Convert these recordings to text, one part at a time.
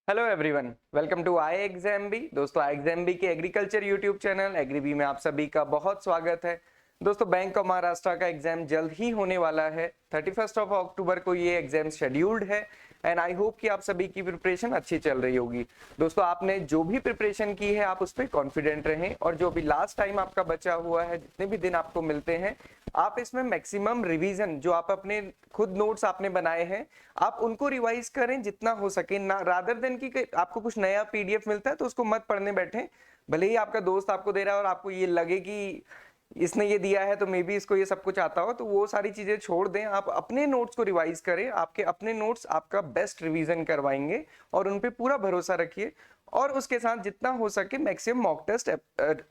Hello everyone, welcome to I exam B. दोस्तों, I exam B के agriculture YouTube channel Agribee में आप सभी का बहुत स्वागत है। दोस्तों, बैंक ऑफ महाराष्ट्र का एग्जाम जल्द ही होने वाला है। 31 ऑफ अक्टूबर को ये एग्जाम शेड्यूल्ड है एंड आई होप कि आप सभी की प्रिपरेशन अच्छी चल रही होगी। दोस्तों, आपने जो भी प्रिपरेशन की है आप उस पर कॉन्फिडेंट रहें और जो भी लास्ट टाइम आपका बचा हुआ है, जितने भी दिन आपको मिलते हैं, आप इसमें मैक्सिमम रिवीजन जो आप अपने खुद नोट्स आपने बनाए हैं आप उनको रिवाइज करें जितना हो सके ना, रादर देन कि आपको कुछ नया पीडीएफ मिलता है तो उसको मत पढ़ने बैठें। भले ही आपका दोस्त आपको दे रहा है और आपको ये लगे कि इसने ये दिया है तो मे बी इसको ये सब कुछ आता हो, तो वो सारी चीजें छोड़ दें। आप अपने नोट्स को रिवाइज करें, आपके अपने नोट्स आपका बेस्ट रिवीजन करवाएंगे और उन पे पूरा भरोसा रखिए। और उसके साथ जितना हो सके मैक्सिमम मॉक टेस्ट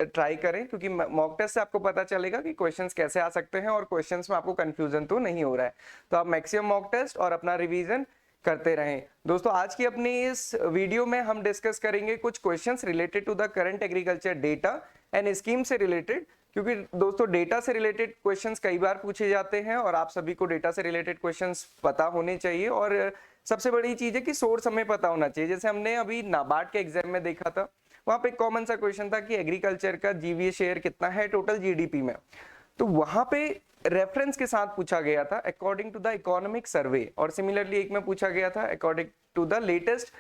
ट्राई करें, क्योंकि मॉक टेस्ट से आपको पता चलेगा कि क्वेश्चंस कैसे आ सकते हैं और क्वेश्चंस में आपको कंफ्यूजन तो नहीं हो रहा है। तो आप मैक्सिमम मॉक टेस्ट और अपना रिवीजन करते रहें। दोस्तों, आज की अपनी इस वीडियो में हम डिस्कस करेंगे कुछ questions related to the current agriculture data and scheme से रिलेटेड, क्योंकि दोस्तों डेटा से रिलेटेड क्वेश्चंस कई बार पूछे जाते हैं और आप सभी को डेटा से रिलेटेड क्वेश्चंस पता होने चाहिए। और सबसे बड़ी चीज है कि सोर्स हमें पता होना चाहिए। जैसे हमने अभी नाबार्ड के एग्जाम में देखा था, वहां पे कॉमन सा क्वेश्चन था कि एग्रीकल्चर का जीवीए शेयर कितना है टोटल जीडीपी में। तो वहां पे रेफरेंस के साथ पूछा गया था according to the economic survey, और सिमिलरली एक में पूछा गया था according to the latest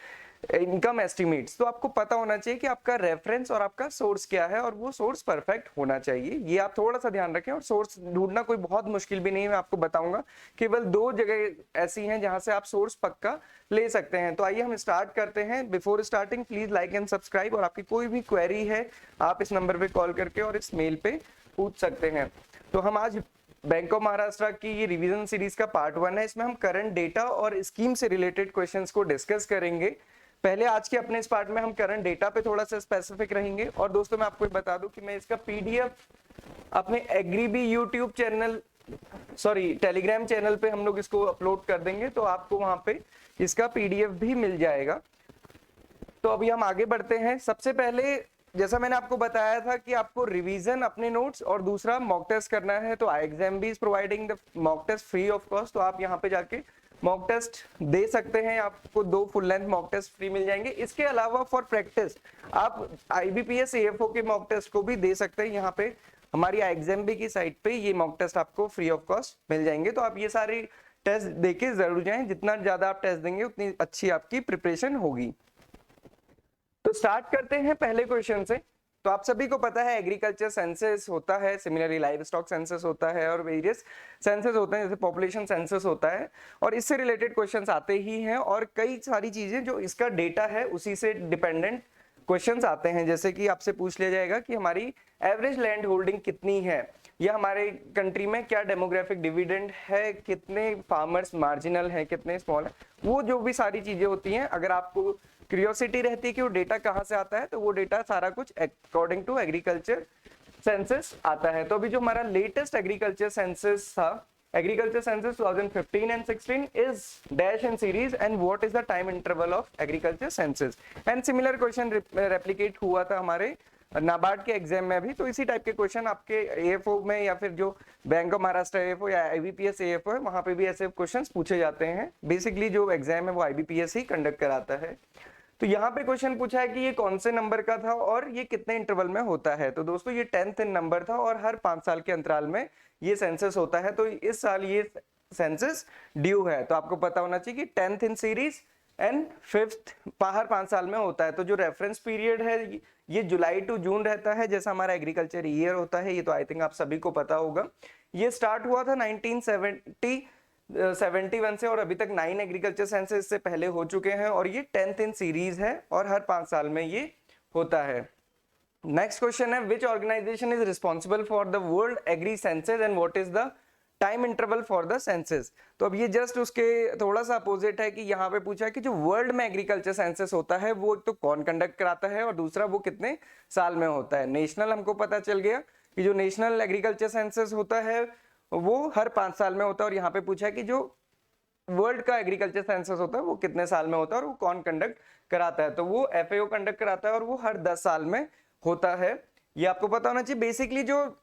income estimates. तो आपको पता होना चाहिए कि आपका रेफरेंस और आपका सोर्स क्या है और वो सोर्स परफेक्ट होना चाहिए। ये आप थोड़ा सा ध्यान रखें। और सोर्स ढूंढना कोई बहुत मुश्किल भी नहीं है, मैं आपको बताऊंगा। केवल 2 जगह ऐसी हैं जहां से आप सोर्स पक्का ले सकते हैं। तो आइए हम स्टार्ट करते हैं। Before starting please like and subscribe, और आपकी कोई भी क्वेरी है आप इस नंबर पे कॉल करके और इस मेल पे पूछ सकते हैं। तो हम आज बैंक ऑफ महाराष्ट्र की ये रिवीजन सीरीज का पार्ट 1 है। इसमें हम करंट डेटा और स्कीम से रिलेटेड क्वेश्चंस को डिस्कस करेंगे। पहले आज के अपने इस पार्ट में हम करंट डेटा पे थोड़ा सा स्पेसिफिक रहेंगे। और दोस्तों, मैं आपको बता दूं कि मैं इसका पीडीएफ अपने एग्रीबी यूट्यूब चैनल टेलीग्राम चैनल पे हम लोग इसको अपलोड कर देंगे, तो आपको वहां पे इसका पीडीएफ भी मिल जाएगा। तो अभी हम आगे बढ़ते हैं। सबसे पहले जैसा मैंने आपको बताया था कि आपको रिवीजन अपने नोट्स और दूसरा मॉक टेस्ट करना है, तो I exam B is providing the mock test free of cost. तो आप यहाँ पे जाके मॉक टेस्ट दे सकते हैं, आपको 2 full length mock test free मिल जाएंगे। इसके अलावा फॉर प्रैक्टिस आप आईबीपीएस एएफओ के मॉक टेस्ट को भी दे सकते हैं। यहाँ पे हमारी आई एग्जाम बी की साइट पे ये मॉक टेस्ट आपको फ्री ऑफ कॉस्ट मिल जाएंगे। तो आप ये सारे टेस्ट देके जरूर जाएं। जितना ज्यादा आप टेस्ट देंगे उतनी अच्छी आपकी प्रिपरेशन होगी। तो स्टार्ट करते हैं पहले क्वेश्चन से। तो आप सभी को पता है एग्रीकल्चर सेंसस होता है, सिमिलरली लाइव स्टॉक सेंसस होता है और वेरियस सेंसस होते हैं, जैसे पॉपुलेशन सेंसस होता है। और इससे रिलेटेड क्वेश्चंस आते ही हैं और कई सारी चीजें जो इसका डेटा है उसी से डिपेंडेंट क्वेश्चंस आते हैं। जैसे कि आपसे पूछ लिया जाएगा कि हमारी एवरेज लैंड होल्डिंग कितनी है, या हमारे कंट्री में क्या डेमोग्राफिक डिविडेंड है, कितने फार्मर्स मार्जिनल हैं, कितने स्मॉल है। वो जो भी सारी चीजें होती हैं, अगर आपको क्यूरियोसिटी रहती है कि वो डेटा कहाँ से आता है, तो वो डेटा सारा कुछ अकॉर्डिंग टू एग्रीकल्चर सेंसस आता है। तो अभी जो हमारा लेटेस्ट एग्रीकल्चर सेंसस था, agriculture census 2015 and 16 is dash in series and what is the time interval of agriculture census। And similar question replicate हुआ था हमारे नाबार्ड के एग्जाम में भी। तो इसी टाइप के क्वेश्चन आपके एएफओ में या फिर जो बैंक ऑफ महाराष्ट्र एएफओ या आईबीपीएस एएफओ है वहां पे भी ऐसे क्वेश्चंस पूछे जाते हैं। बेसिकली जो एग्जाम है वो आईबीपीएस ही कंडक्ट कराता है। तो यहाँ पे क्वेश्चन पूछा है कि ये कौन से नंबर का था और ये कितने इंटरवल में होता है। तो दोस्तों, ये 10th नंबर था और हर 5 साल के अंतराल में ये सेंसस होता है। तो इस साल ये सेंसस ड्यू है, तो आपको पता होना चाहिए कि 10th in series and 5th हर 5 साल में होता है। तो जो रेफरेंस पीरियड है ये जुलाई टू जून रहता है, जैसा हमारा एग्रीकल्चर ईयर होता है। ये तो आई थिंक आप सभी को पता होगा। ये स्टार्ट हुआ था 1971 से और अभी तक 9 एग्रीकल्चर सेंसस इससे पहले हो चुके हैं और ये 10th इन सीरीज है और हर 5 साल में ये होता है। नेक्स्ट क्वेश्चन है, which organisation is responsible for the world agri census and what is the time interval for the census. तो अब ये जस्ट उसके थोड़ा सा अपोजिट है कि यहाँ पे पूछा है कि जो वर्ल्ड में एग्रीकल्चर सेंसस होता है वो एक तो कौन कंडक्ट कराता है और दूसरा वो कितने साल में होता है। नेशनल हमको पता चल गया कि जो नेशनल एग्रीकल्चर सेंसस होता है वो हर 5 साल में होता है। और यहाँ पे पूछा है कि जो वर्ल्ड का एग्रीकल्चर सेंसस होता है वो कितने साल में होता है और वो कौन कंडक्ट कराता है। तो वो एफएओ कंडक्ट कराता है और वो हर 10 साल में होता है। ये आपको पता होना चाहिए। बेसिकली जो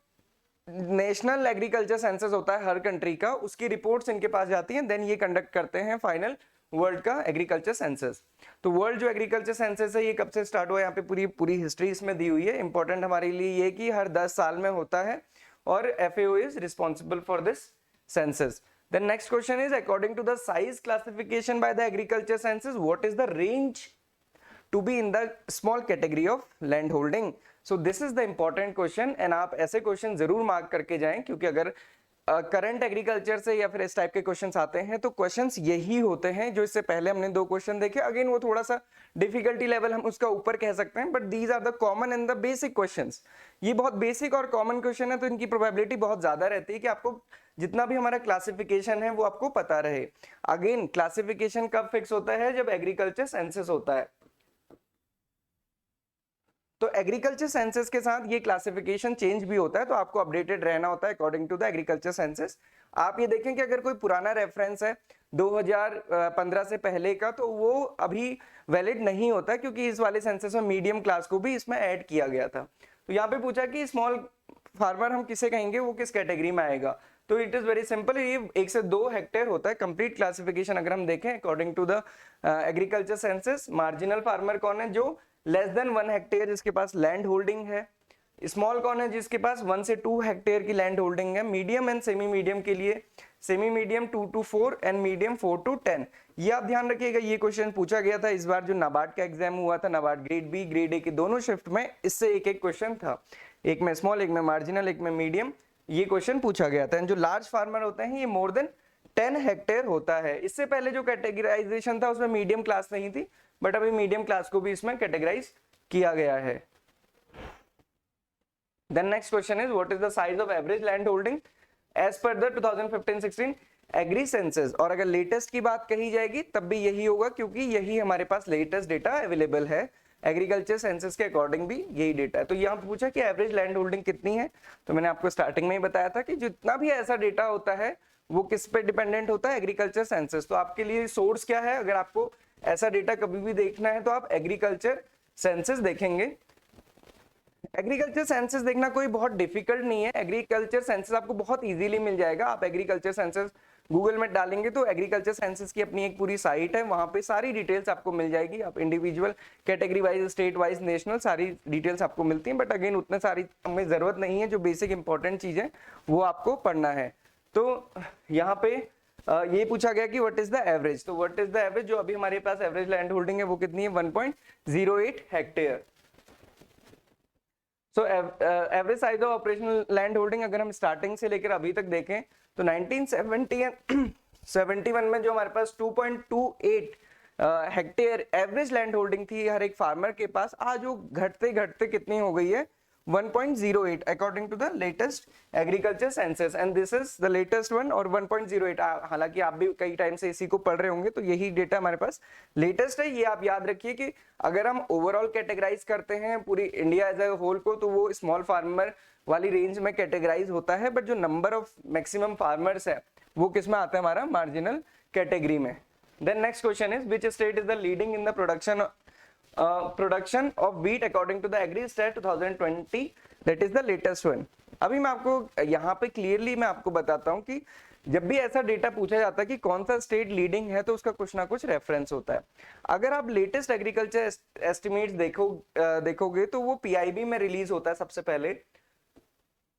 नेशनल एग्रीकल्चर सेंसस होता है हर कंट्री का, उसकी रिपोर्ट्स इनके पास जाती हैं, देन ये कंडक्ट करते हैं फाइनल वर्ल्ड का एग्रीकल्चर सेंसस। तो वर्ल्ड जो एग्रीकल्चर सेंसस है ये कब से स्टार्ट हुआ है, यहाँ पे पूरी पूरी हिस्ट्री इसमें दी हुई है। इंपॉर्टेंट हमारे लिए ये कि हर 10 साल में होता है और FAO is responsible for this census. Then next question is, according to the size classification by the agriculture census, what is the range to be in the small category of land holding? So this is the important question and आप ऐसे question जरूर mark करके जाएं, क्योंकि अगर current agriculture से या फिर इस टाइप के क्वेश्चंस आते हैं तो क्वेश्चंस यही होते हैं। जो इससे पहले हमने 2 क्वेश्चन देखे, अगेन वो थोड़ा सा डिफिकल्टी लेवल हम उसका ऊपर कह सकते हैं, but these are the common and the basic questions. ये बहुत बेसिक और कॉमन क्वेश्चन है, तो इनकी प्रोबेबिलिटी बहुत ज्यादा रहती है कि आपको जितना भी हमारा क्लासिफिकेशन है वो आपको पता रहे। अगेन क्लासिफिकेशन कब फिक्स होता है, जब एग्रीकल्चर सेंसस होता है। तो एग्रीकल्चर सेंसस के साथ ये क्लासिफिकेशन चेंज भी होता है, तो आपको अपडेटेड रहना होता है according to the agriculture census. आप ये देखें कि अगर कोई पुराना रेफरेंस है 2015 से पहले का, तो वो अभी वैलिड नहीं होता, क्योंकि इस वाले सेंसस में मीडियम क्लास को भी इसमें ऐड किया गया था। तो यहाँ पे पूछा कि स्मॉल फार्मर हम किसे कहेंगे, वो किस कैटेगरी में आएगा। तो इट इज वेरी सिंपल, ये 1 से 2 हेक्टेयर होता है। कंप्लीट क्लासिफिकेशन अगर हम देखें according to the agriculture census, marginal farmer कौन है, जो लेस देन 1 हेक्टेयर जिसके पास लैंड होल्डिंग है। स्मॉल कौन है, जिसके पास 1 से 2 हेक्टेयर की लैंड होल्डिंग है। मीडियम एंड सेमी मीडियम के लिए semi medium 2 to 4 and medium 4 to 10। ये आप ध्यान रखिएगा, ये क्वेश्चन पूछा गया था इस बार जो नाबार्ड का एग्जाम हुआ था, NABARD grade B grade A के दोनों शिफ्ट में इससे एक क्वेश्चन था, एक में स्मॉल, एक में मार्जिनल, एक में मीडियम। ये क्वेश्चन पूछा गया था। जो लार्ज फार्मर होते हैं ये मोर देन 10 हेक्टेयर होता है। इससे पहले जो कैटेगराइजेशन था उसमें मीडियम क्लास नहीं थी, बट अभी मीडियम क्लास को भी इसमें कैटेगराइज किया गया है। Then next question is, what is the size of average land holding as per the 2015-16 agri census. और अगर लेटेस्ट की बात कही जाएगी तब भी यही होगा, क्योंकि यही हमारे पास लेटेस्ट डेटा अवेलेबल है। एग्रीकल्चर सेंसस के अकॉर्डिंग भी यही डेटा है। तो यहाँ पूछा कि एवरेज लैंड होल्डिंग कितनी है, तो मैंने आपको स्टार्टिंग में ही बताया था कि जितना भी ऐसा डेटा होता है वो किस पे डिपेंडेंट होता है, एग्रीकल्चर सेंसस। तो आपके लिए सोर्स क्या है, अगर आपको ऐसा डेटा कभी भी देखना है तो आप एग्रीकल्चर सेंसस देखेंगे। एग्रीकल्चर सेंसस देखना कोई बहुत डिफिकल्ट नहीं है, एग्रीकल्चर सेंसस आपको बहुत इजीली मिल जाएगा। आप एग्रीकल्चर सेंसस गूगल में डालेंगे तो एग्रीकल्चर सेंसस की अपनी एक पूरी साइट है, वहां पे सारी डिटेल्स आपको मिल जाएगी। आप individual, category wise, state wise, national, सारी डिटेल्स आपको मिलती हैं। बट अगेन उतने सारी हमें जरूरत नहीं है, जो बेसिक इंपॉर्टेंट चीजें वो आपको पढ़ना है। तो यहाँ पे ये पूछा गया कि व्हाट इज द एवरेज। तो व्हाट इज द एवरेज, जो अभी हमारे पास एवरेज लैंड होल्डिंग है वो कितनी है, 1.08 hectare. So average size of operational land holding अगर हम स्टार्टिंग से लेकर अभी तक देखें तो 1971 में जो हमारे पास 2.28 हेक्टेयर एवरेज लैंड होल्डिंग थी हर एक फार्मर के पास, आज वो घटते घटते कितनी हो गई है, 1.08 according to the latest agriculture census. And this is the latest one. और 1.08, हालांकि आप भी कई टाइम से इसी को पढ़ रहे होंगे, तो यही डेटा हमारे पास लेटेस्ट है। ये आप याद रखिए कि अगर हम ओवरऑल कैटेगराइज करते हैं पूरी इंडिया एज ए होल को, तो वो स्मॉल फार्मर वाली रेंज में कैटेगराइज होता है, बट जो नंबर ऑफ मैक्सिमम फार्मर्स है वो किस में आता है, हमारा मार्जिनल कैटेगरी में। Then next question is, which state is the leading in the production of wheat according to the agri state 2020, that is the latest one. अभी मैं आपको यहाँ पे क्लियरली मैं आपको बताता हूँ कि जब भी ऐसा डेटा पूछा जाता है कि कौन सा स्टेट लीडिंग है, तो उसका कुछ ना कुछ रेफरेंस होता है। अगर आप लेटेस्ट एग्रीकल्चर एस्टिमेट्स देखोगे तो वो पीआईबी में रिलीज होता है। सबसे पहले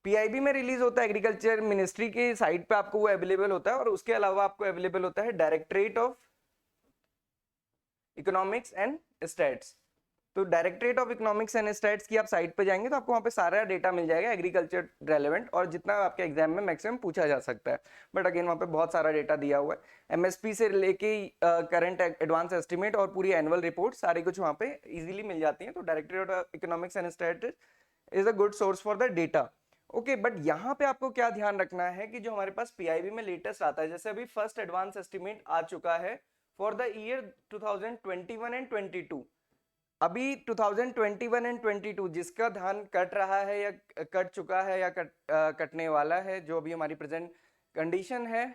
पीआईबी में रिलीज होता है, एग्रीकल्चर मिनिस्ट्री के साइट पे आपको वो अवेलेबल होता है। और उसके अलावा आपको अवेलेबल होता है directorate of economics and stats. तो directorate of economics and stats की आप साइट पे जाएंगे तो आपको वहां पे सारा डेटा मिल जाएगा एग्रीकल्चर रेलेवेंट, और जितना आपके एग्जाम में मैक्सिमम पूछा जा सकता है। बट अगेन वहां पे बहुत सारा डेटा दिया हुआ है, एमएसपी से लेके करंट एडवांस एस्टिमेट और पूरी एनुअल रिपोर्ट सारी कुछ वहां पे इजीली मिल जाती है। तो directorate of economics and stats is a good source for the data. Okay, but यहाँ पे आपको क्या ध्यान रखना है कि जो हमारे पास पीआईबी में लेटेस्ट आता है, जैसे अभी फर्स्ट एडवांस एस्टिमेट आ चुका है फॉर द ईयर 2021 एंड 22। अभी 2021 एंड 22 जिसका धान कट रहा है या कट चुका है या कटने वाला है, जो अभी हमारी प्रेजेंट कंडीशन है,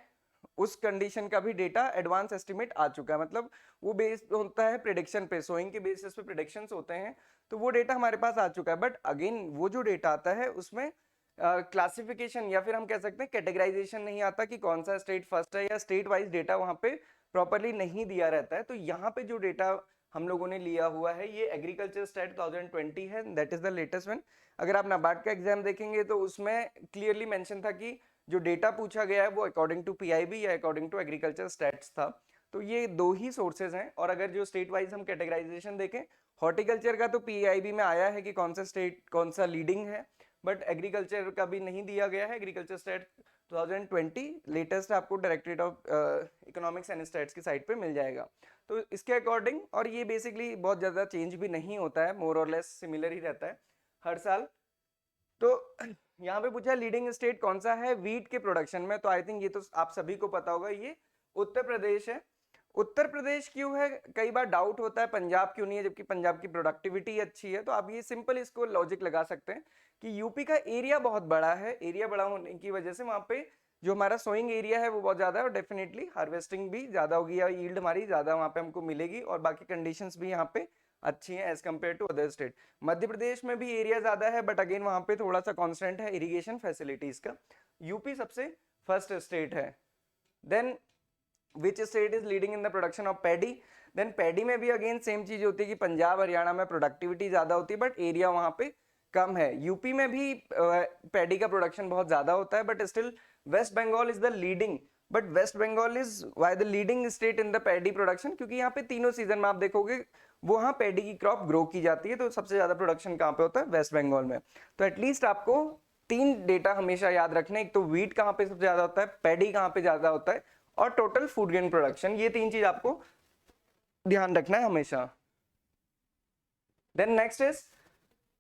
उस कंडीशन का भी डेटा एडवांस एस्टिमेट आ चुका है। मतलब वो बेस्ड होता है प्रेडिक्शन पे, सोइंग के बेसिस पे प्रेडिक्शंस होते हैं, तो वो डेटा हमारे पास आ चुका है। बट अगेन वो जो डेटा आता है उसमें क्लासिफिकेशन या फिर हम कह सकते हैं कैटेगराइजेशन नहीं आता कि कौन सा स्टेट फर्स्ट है, या स्टेट वाइज डेटा वहां पे प्रॉपरली नहीं दिया रहता है। तो यहाँ पे जो डेटा हम लोगों ने लिया हुआ है ये एग्रीकल्चर स्टैट 2020 है, that is the latest one. अगर आप नाबार्ड का एग्जाम देखेंगे तो उसमें क्लियरली मेंशन था कि जो डेटा पूछा गया है वो अकॉर्डिंग टू पीआईबी या अकॉर्डिंग टू एग्रीकल्चर स्टैट्स था। तो ये दो ही सोर्सेज हैं। और अगर जो स्टेट वाइज हम कैटेगराइजेशन देखें, हॉर्टिकल्चर का तो पीआईबी में आया है कि कौन सा स्टेट कौन सा लीडिंग है, बट एग्रीकल्चर का भी नहीं दिया गया है। एग्रीकल्चर स्टेट 2020 लेटेस्ट आपको directorate of economics and stats की साइट पे मिल जाएगा। तो इसके अकॉर्डिंग, और ये बेसिकली बहुत ज़्यादा चेंज भी नहीं होता है, मोर और लेस सिमिलर ही रहता है हर साल। तो यहाँ पे पूछा लीडिंग स्टेट कौन सा है वीट के प्रोडक्शन में, तो आई थिंक ये तो आप सभी को पता होगा, ये उत्तर प्रदेश है। उत्तर प्रदेश क्यों है, कई बार डाउट होता है पंजाब क्यों नहीं है, जबकि पंजाब की प्रोडक्टिविटी अच्छी है। तो आप ये सिंपल इसको लॉजिक लगा सकते हैं कि यूपी का एरिया बहुत बड़ा है, एरिया बड़ा होने की वजह से वहां पे जो हमारा सोइंग एरिया है वो बहुत ज्यादा है, और डेफिनेटली हार्वेस्टिंग भी ज्यादा होगी या यील्ड हमारी ज्यादा वहां पे हमको मिलेगी, और बाकी कंडीशंस भी यहाँ पे अच्छी हैं as compare to other state. Madhya Pradesh में भी एरिया ज्यादा है, बट अगेन वहां पे थोड़ा सा कॉन्स्टेंट है इरिगेशन फैसिलिटीज का। यूपी सबसे फर्स्ट स्टेट है। Then which state is leading in the production of paddy, then paddy में भी अगेन सेम चीज होती है कि पंजाब हरियाणा में प्रोडक्टिविटी ज्यादा होती है बट एरिया वहां पे कम है। यूपी में भी पैडी का प्रोडक्शन बहुत ज्यादा होता है, but still West Bengal is the leading, but West Bengal is why the leading state in the paddy production, क्योंकि यहाँ पे तीनों सीजन में आप देखोगे वहां पैडी की क्रॉप ग्रो की जाती है। तो सबसे ज्यादा प्रोडक्शन कहाँ पे होता है, वेस्ट बंगाल में। तो एटलीस्ट आपको तीन डेटा हमेशा याद रखने, एक तो वीट कहाँ पे सबसे ज्यादा होता है, पैडी कहाँ पे ज्यादा होता है, और टोटल फूड ग्रेन प्रोडक्शन, ये तीन चीज आपको ध्यान रखना है हमेशा। Then next is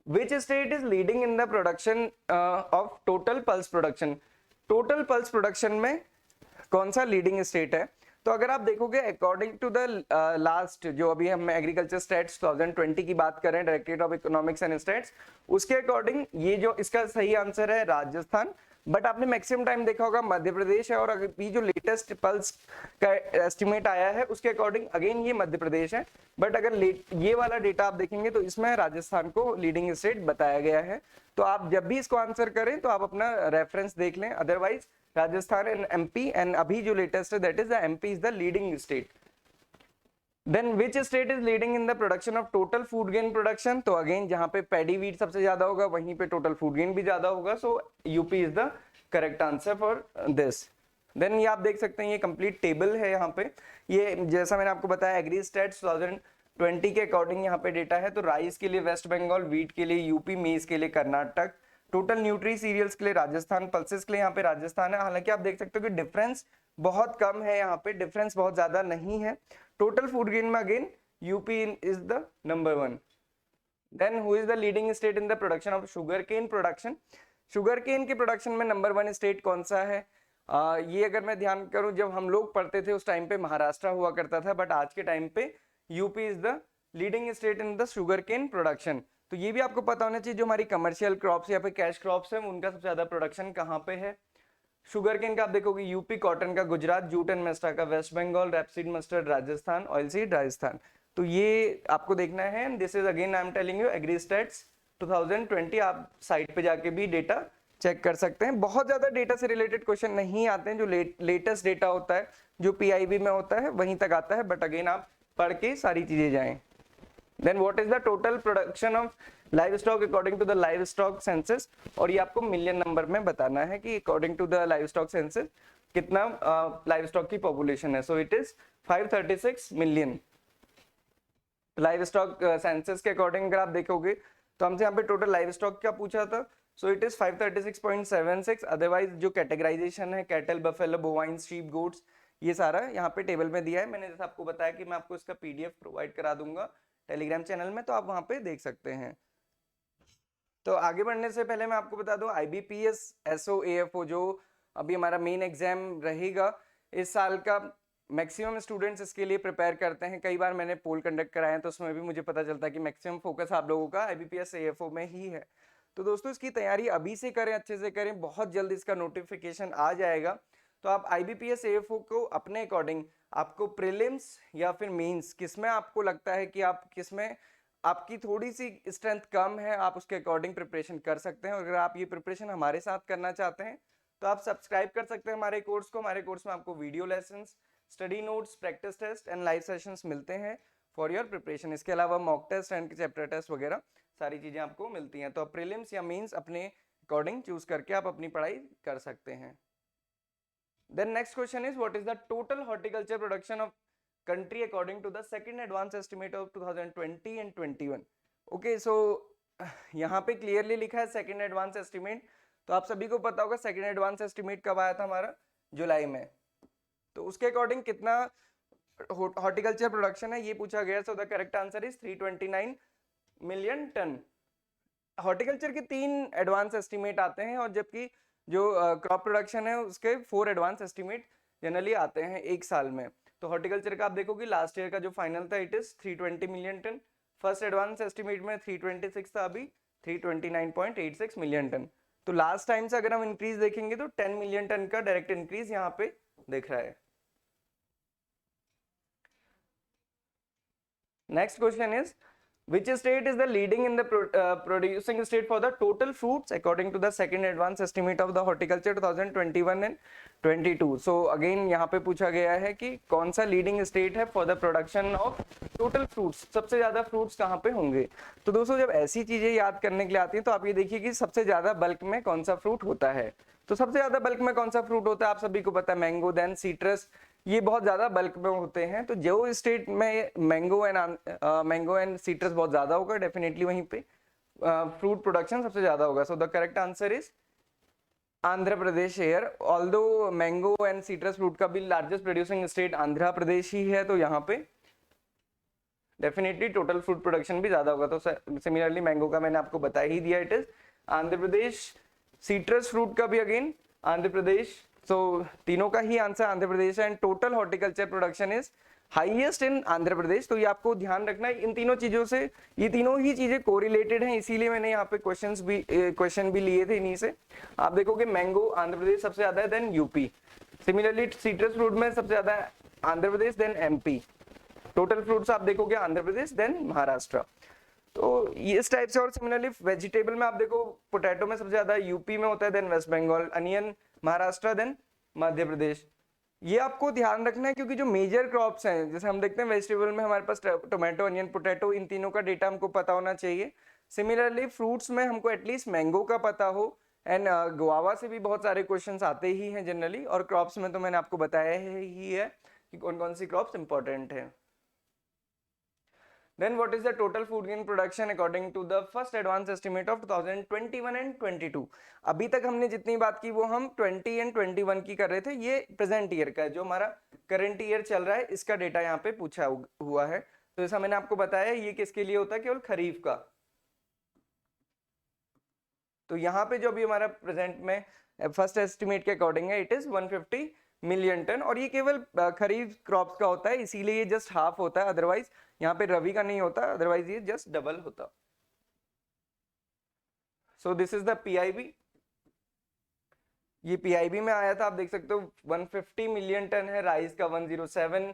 which state is leading in the production of total pulse production. Total pulse production में कौन सा लीडिंग स्टेट है, तो अगर आप देखोगे अकॉर्डिंग टू द लास्ट, जो अभी हम एग्रीकल्चर स्टैट्स 2020 की बात करें, directorate of economics and stats, उसके अकॉर्डिंग ये जो इसका सही आंसर है राजस्थान, बट आपने मैक्सिमम टाइम देखा होगा मध्य प्रदेश है, और अभी जो लेटेस्ट पल्स का एस्टिमेट आया है उसके अकॉर्डिंग अगेन ये मध्य प्रदेश है, बट अगर ये वाला डेटा आप देखेंगे तो इसमें राजस्थान को लीडिंग स्टेट बताया गया है। तो आप जब भी इसको आंसर करें तो आप अपना रेफरेंस देख लें, otherwise Rajasthan and MP, and अभी जो लेटेस्ट है that is the MP is the leading state. Then which state is leading in the production of total food grain production, तो अगेन जहां पे पैडी वीट सबसे ज्यादा होगा वहीं पे टोटल फूड ग्रेन भी ज्यादा होगा, so UP is the correct answer for this. Then ये आप देख सकते हैं ये कंप्लीट टेबल है यहाँ पे, ये जैसा मैंने आपको बताया एग्री स्टैट्स 2020 के अकॉर्डिंग यहाँ पे डेटा है। तो राइस के लिए वेस्ट बंगाल, वीट के लिए यूपी, मेज के लिए कर्नाटक, टोटल न्यूट्री सीरियल्स के लिए राजस्थान, पल्सेस के लिए यहाँ पे राजस्थान है। हालांकि आप देख सकते हो कि डिफरेंस बहुत कम है, यहाँ पे डिफरेंस बहुत ज्यादा नहीं है। टोटल फूड ग्रेन में again UP is the number 1। Then who is the leading state in the production of sugar cane production, sugar cane के प्रोडक्शन में नंबर 1 स्टेट कौन सा है, ये अगर मैं ध्यान करूं, जब हम लोग पढ़ते थे उस टाइम पे महाराष्ट्र हुआ करता था, बट आज के टाइम पे UP is the leading state in the sugar cane production. तो ये भी आपको पता होना चाहिए जो हमारी कमर्शियल क्रॉप्स या फिर कैश क्रॉप्स है उनका सबसे ज्यादा प्रोडक्शन कहाँ पे है। शुगर केन का आप देखोगे यूपी, कॉटन का गुजरात, जूट एंड मेस्टा का West Bengal, rapeseed mustard Rajasthan, oil seed Rajasthan. तो ये आपको देखना है। This is again I am telling you agri stats 2020, आप साइट पे जाके भी डेटा चेक कर सकते हैं। बहुत ज्यादा डेटा से रिलेटेड क्वेश्चन नहीं आते हैं, जो लेटेस्ट डेटा होता है जो पीआईबी में होता है वहीं तक आता है, बट अगेन आप पढ़ के सारी चीजें जाएं। Then what is the total production of livestock according to the livestock census, और ये आपको मिलियन नंबर में बताना है कि according to the livestock census कितना livestock की population है। So it is 536 million। livestock census के according अगर आप देखोगे तो हमसे यहाँ पे total livestock क्या पूछा था, so it is 536.76। अदरवाइज जो कैटेगराइजेशन है cattle, buffalo, bovine, sheep, goats, ये सारा यहाँ पे टेबल में दिया है। मैंने जैसे आपको बताया कि मैं आपको इसका पीडीएफ प्रोवाइड करा दूंगा टेलीग्राम चैनल में, तो आप वहां पे देख सकते हैं। तो आगे बढ़ने से पहले मैं आपको बता दूं आईबीपीएस एसओएएफओ जो अभी हमारा मेन एग्जाम रहेगा इस साल का, मैक्सिमम स्टूडेंट्स इसके लिए प्रिपेयर करते हैं। कई बार मैंने पोल कंडक्ट कराए हैं तो उसमें भी मुझे पता चलता है कि मैक्सिमम फोकस आप लोगों का आईबीपीएस एएफओ में ही है। तो दोस्तों इसकी तैयारी अभी से करें, अच्छे से करें, बहुत जल्द इसका नोटिफिकेशन आ जाएगा। तो आप आईबीपीएस एएफओ को अपने अकॉर्डिंग, आपको प्रीलिम्स या फिर मेंस किसमें आपको लगता है कि आप किसमें आपकी थोड़ी सी स्ट्रेंथ कम है, आप उसके अकॉर्डिंग प्रिपरेशन कर सकते हैं। और अगर आप ये प्रिपरेशन हमारे साथ करना चाहते हैं तो आप सब्सक्राइब कर सकते हैं हमारे कोर्स को। हमारे कोर्स में आपको video lessons, study notes, practice test and live sessions मिलते हैं फॉर योर प्रिपरेशन। इसके अलावा mock test and chapter test वगैरह सारी चीजें आपको मिलती हैं। तो आप प्रीलिम्स या मेंस अपने अकॉर्डिंग चूज करके आप अपनी पढ़ाई कर सकते हैं। Then next question is what is the total horticulture production of country according to the second advance estimate of 2020 and 21। Okay, सो यहाँ पे क्लियरली लिखा है सेकंड एडवांस एस्टिमेट। तो आप सभी को पता होगा सेकंड एडवांस एस्टिमेट कब आया था हमारा, जुलाई में। तो उसके अकॉर्डिंग कितना हॉर्टिकल्चर प्रोडक्शन है ये पूछा गया। So the correct answer is 329 million ton. Horticulture के 3 एडवांस एस्टिमेट आते हैं और जबकि जो क्रॉप प्रोडक्शन है उसके 4 एडवांस एस्टिमेट जनरली आते हैं एक साल में। तो हॉर्टिकल्चर का आप देखोगे लास्ट ईयर का जो फाइनल था it is 320 million ton. First advance estimate में 326 था, अभी 329.86 मिलियन टन। तो लास्ट टाइम से अगर हम इंक्रीज देखेंगे तो 10 मिलियन टन का डायरेक्ट इंक्रीज यहाँ पे दिख रहा है। Next question is which state is the leading in the producing state for the total fruits according to the second advance estimate of the horticulture 2021 and 22। so again यहाँ पे पूछा गया है कि कौन सा लीडिंग स्टेट है for the production of total fruits, सबसे ज्यादा फ्रूट्स कहाँ पे होंगे। तो दोस्तों जब ऐसी चीजें याद करने के लिए आती हैं तो आप ये देखिए कि सबसे ज्यादा बल्क में कौन सा फ्रूट होता है। तो सबसे ज्यादा बल्क में कौन सा फ्रूट होता है आप सभी को पता है, मैंगो, देन सीट्रस, ये बहुत ज्यादा बल्क में होते हैं। तो जो स्टेट में मैंगो एंड सीट्रस बहुत ज्यादा होगा डेफिनेटली वहीं पे फ्रूट प्रोडक्शन सबसे ज्यादा होगा। सो the correct answer is Andhra Pradesh here. Although mango and citrus fruit का भी largest producing state Andhra Pradesh ही है, तो यहाँ पे डेफिनेटली टोटल फ्रूट प्रोडक्शन भी ज्यादा होगा। तो सिमिलरली मैंगो का मैंने आपको बता ही दिया, it is Andhra Pradesh. Citrus fruit का भी अगेन आंध्र प्रदेश। सो तीनों का ही आंसर आंध्र प्रदेश है and total horticulture production is highest in Andhra Pradesh. तो ये आपको ध्यान रखना है, इन तीनों चीजों से, ये तीनों ही चीजें कोरिलेटेड हैं, इसीलिए मैंने यहाँ पे क्वेश्चन भी लिए थे इन्हीं से। आप देखोगे मैंगो आंध्र प्रदेश सबसे ज्यादा है, then UP. Similarly citrus fruit में सबसे ज्यादा है Andhra Pradesh, then MP. Total fruits आप देखोगे आंध्र प्रदेश, देन महाराष्ट्र। तो इस टाइप से। और सिमिलरली वेजिटेबल में आप देखो पोटैटो में सबसे ज्यादा यूपी में होता है, then West Bengal, onion Maharashtra, then Madhya Pradesh. ये आपको ध्यान रखना है क्योंकि जो मेजर क्रॉप्स हैं, जैसे हम देखते हैं वेजिटेबल में हमारे पास टोमेटो, अनियन, पोटैटो, इन तीनों का डेटा हमको पता होना चाहिए। सिमिलरली फ्रूट्स में हमको एटलीस्ट मैंगो का पता हो एंड गुआवा से भी बहुत सारे क्वेश्चंस आते ही हैं जनरली। और क्रॉप्स में तो मैंने आपको बताया ही है कि कौन कौन सी क्रॉप्स इंपॉर्टेंट है। Then what is the total food grain production according to the first advance estimate of 2021 and 22। अभी तक हमने जितनी बात की वो हम 20 and 21 की कर रहे थे, ये प्रेजेंट ईयर का है, जो हमारा करंट ईयर चल रहा है इसका डेटा यहाँ पे पूछा हुआ है। तो जैसा मैंने आपको बताया ये किसके लिए होता है, केवल खरीफ का। तो यहाँ पे जो अभी हमारा प्रेजेंट में फर्स्ट एस्टिमेट के अकॉर्डिंग है इट इज 150 मिलियन टन, और ये केवल खरीफ क्रॉप्स का होता है, इसीलिए ये जस्ट हाफ होता है, अदरवाइज यहाँ पे रवि का नहीं होता, अदरवाइज ये जस्ट डबल होता। So this is the PIB. ये पीआईबी में आया था, आप देख सकते हो 150 मिलियन टन है, राइस का 107,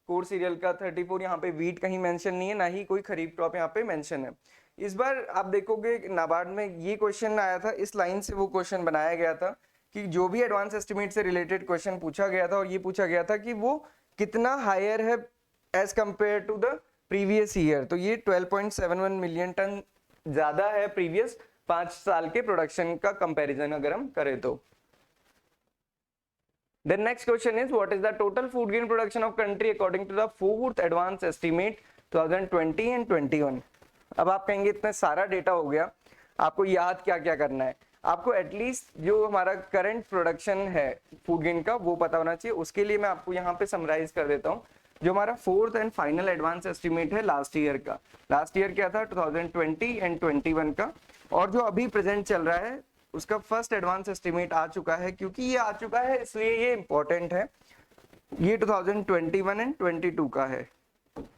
कोर सीरियल का 34। यहाँ पे वीट कहीं मेंशन नहीं है, ना ही कोई खरीफ क्रॉप यहाँ पे मेंशन है। इस बार आप देखोगे नाबार्ड में ये क्वेश्चन आया था, इस लाइन से वो क्वेश्चन बनाया गया था कि जो भी एडवांस एस्टिमेट से रिलेटेड क्वेश्चन पूछा गया था, और ये पूछा गया था कि वो कितना हायर है as compared to the previous year. तो ये 12.71 मिलियन टन ज्यादा है प्रीवियस 5 साल के प्रोडक्शन का कंपैरिजन अगर हम करें तो। The next question is what is the total food grain production of country according to the fourth advance estimate 2020 and 21। अब आप कहेंगे इतना सारा डेटा हो गया, आपको याद क्या क्या करना है। आपको एटलीस्ट जो हमारा करंट प्रोडक्शन है फूड ग्रेन का वो पता होना चाहिए। उसके लिए मैं आपको यहाँ पे समराइज कर देता हूँ। जो हमारा fourth and final advance estimate है लास्ट ईयर का, लास्ट ईयर क्या था 2020 एंड 21 का, और जो अभी प्रेजेंट चल रहा है उसका फर्स्ट एडवांस एस्टिमेट आ चुका है। क्योंकि ये आ चुका है इसलिए ये इंपॉर्टेंट है। ये 2021 एंड 22 का है,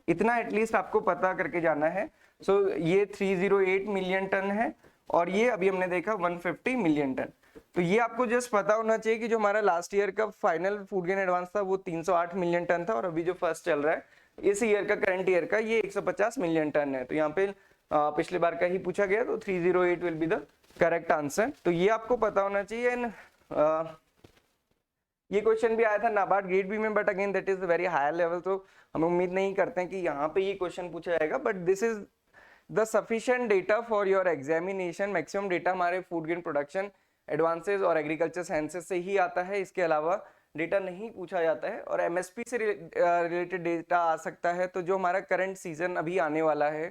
इतना एटलीस्ट आपको पता करके जाना है। सो ये 308 मिलियन टन है और ये अभी हमने देखा 150 मिलियन टन। तो ये आपको जस्ट पता होना चाहिए कि जो हमारा लास्ट ईयर का फाइनल फूड ग्रेन एडवांस था वो 308 मिलियन टन था, और अभी जो फर्स्ट चल रहा है इस ईयर का करंट ईयर का ये 150 मिलियन टन है। तो यहाँ पे पिछले बार का ही पूछा गया, तो 308 will be the correct answer. तो ये आपको पता होना चाहिए। ये क्वेश्चन भी आया था नाबार्ड ग्रेड बी में, but again that is very higher level, तो हम उम्मीद नहीं करते हैं कि यहाँ पे ये क्वेश्चन पूछा जाएगा, but this is the sufficient data for your examination. Maximum data हमारे फूड ग्रेन प्रोडक्शन एडवांसेस और एग्रीकल्चर साइंसेस से ही आता है, इसके अलावा डेटा नहीं पूछा जाता है। और एमएसपी से रिलेटेड डेटा आ सकता है, तो जो हमारा करंट सीजन अभी आने वाला है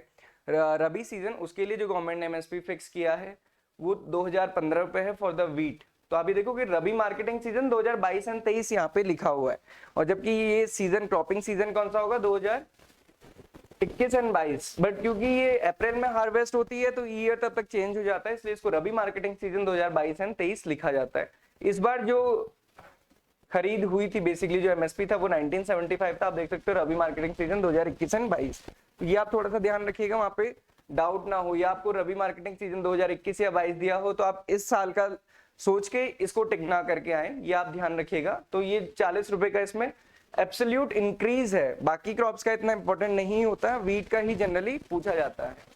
रबी सीजन, उसके लिए जो गवर्नमेंट ने एमएसपी फिक्स किया है वो 2015 पे है फॉर द वीट। तो अभी देखो कि रबी मार्केटिंग सीजन 2022 एंड 23 यहाँ पे लिखा हुआ है, और जबकि ये सीजन क्रॉपिंग सीजन कौन सा होगा 2021 एंड 22, बट क्योंकि ये अप्रैल में हार्वेस्ट होती है तो ईयर तब तक चेंज हो जाता है, इसलिए इसको रबी मार्केटिंग सीजन 2022 एंड 23 लिखा जाता है। इस बार जो खरीद हुई थी बेसिकली जो एमएसपी था वो 1975 था, आप देख सकते हो रबी मार्केटिंग सीजन 2021 एंड 22, तो ये आप थोड़ा सा ध्यान रखिएगा, वहां पे डाउट ना हो, या आपको रबी मार्केटिंग सीजन 2021 या 22 दिया हो तो आप इस साल का सोच के इसको टिक ना करके आए, ये आप ध्यान रखिएगा। तो ये 40 रुपए का इसमें एब्सोल्यूट इंक्रीज है, बाकी क्रॉप्स का इतना इंपॉर्टेंट नहीं होता, वीट का ही जनरली पूछा जाता है।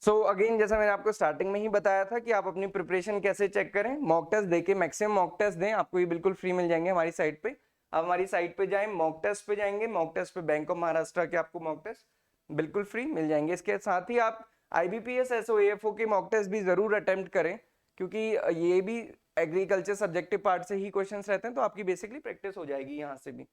सो अगेन जैसा मैंने आपको स्टार्टिंग में ही बताया था कि आप अपनी प्रिपरेशन कैसे चेक करें, मॉक टेस्ट देके मैक्सिमम मॉक टेस्ट दें, आपको ये बिल्कुल फ्री मिल जाएंगे हमारी साइट पे। आप हमारी साइट पे जाएं, मॉक टेस्ट पे जाएंगे, मॉक टेस्ट पे बैंक ऑफ महाराष्ट्र के आपको मॉक टेस्ट बिल्कुल फ्री मिल जाएंगे। इसके साथ ही आप IBPS SO AFO के मॉक टेस्ट भी जरूर अटेम्प्ट करें, क्योंकि ये भी एग्रीकल्चर सब्जेक्टिव पार्ट से ही क्वेश्चंस रहते हैं, तो आपकी बेसिकली प्रैक्टिस हो जाएगी यहाँ से भी।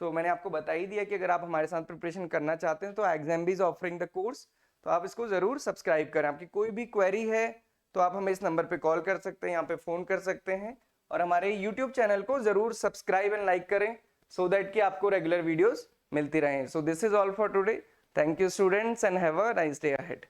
सो मैंने आपको बता ही दिया कि अगर आप हमारे साथ प्रिपरेशन करना चाहते हैं तो एग्जाम्बी इज ऑफरिंग द कोर्स, तो आप इसको जरूर सब्सक्राइब करें। आपकी कोई भी क्वेरी है तो आप हमें इस नंबर पे कॉल कर सकते हैं, यहाँ पे फोन कर सकते हैं, और हमारे यूट्यूब चैनल को जरूर सब्सक्राइब एंड लाइक करें, सो दैट कि आपको रेगुलर वीडियोस मिलती रहें। So this is all for today, thank you students and have a nice day ahead.